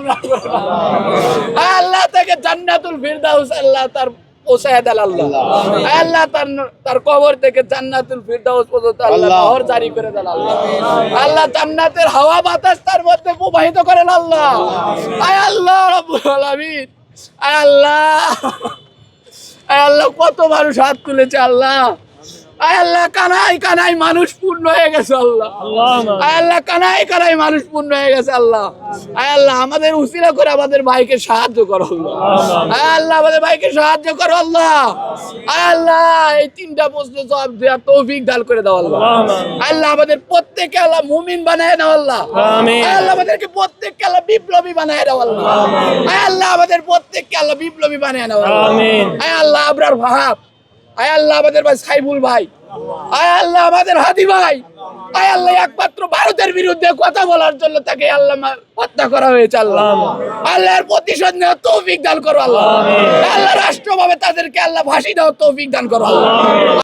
কামনা করে আল্লাহ তাকে জান্নাতুল ফিরদাউস আল্লাহ তার পৌঁছায় দেন আল্লাহ। আল্লাহ তার কবর থেকে জান্নাতুল ফিরদাউস পর্যন্ত আল্লাহ নহর জারি করে দেন আল্লাহ। আল্লাহ জান্নাতের হাওয়া বাতাস তার মধ্যে প্রবাহিত করেন আল্লাহ। আয় আল্লাহ রাব্বুল আলামিন, আয় আল্লাহ, আয় আল্লাহ, কত মানুষ হাত তুলেছে আল্লাহ। আয় আল্লাহ, কানাই কানাই মানুষ পূর্ণ হয়ে গেছে আল্লাহ। আয় আল্লাহ, কানাই কানাই মানুষ পূর্ণ হয়ে গেছে আল্লাহ। আয় আল্লাহ, আমাদের উসিলা করে আমাদের ভাইকে সাহায্য করো আল্লাহ। আয় আল্লাহ, আমাদের ভাইকে সাহায্য করো আল্লাহ। আয় আল্লাহ, এই তিনটা প্রশ্ন জবাব দেওয়ার তৌফিক দান করে দাও আল্লাহ। আল্লাহ, আমাদের প্রত্যেককে আল্লাহ মুমিন বানায় দাও আল্লাহ। আয় আল্লাহ, আমাদেরকে প্রত্যেককে আল্লাহ বিপ্লবী বানায় দাও আল্লাহ। আয় আল্লাহ, আমাদের প্রত্যেককে আল্লাহ বিপ্লবী বানায় দাও আল্লাহ। আয় আল্লাহ, আবরার ভাব, আয় আল্লাহ, আমাদের ভাই সাইফুল ভাই, আয় আল্লাহ, আমাদের হাদি ভাই, আয় আল্লাহ, একমাত্র ভারতের বিরুদ্ধে কথা বলার জন্য তাকে আল্লাহ হত্যা করা হয়েছে আল্লাহ। আল্লাহর প্রতিশোধ নেওয়ার তৌফিক দান করো আল্লাহ। আল্লাহ, রাষ্ট্রভাবে তাদেরকে আল্লাহ ফাঁসি দেওয়ার তৌফিক দান করো আল্লাহ।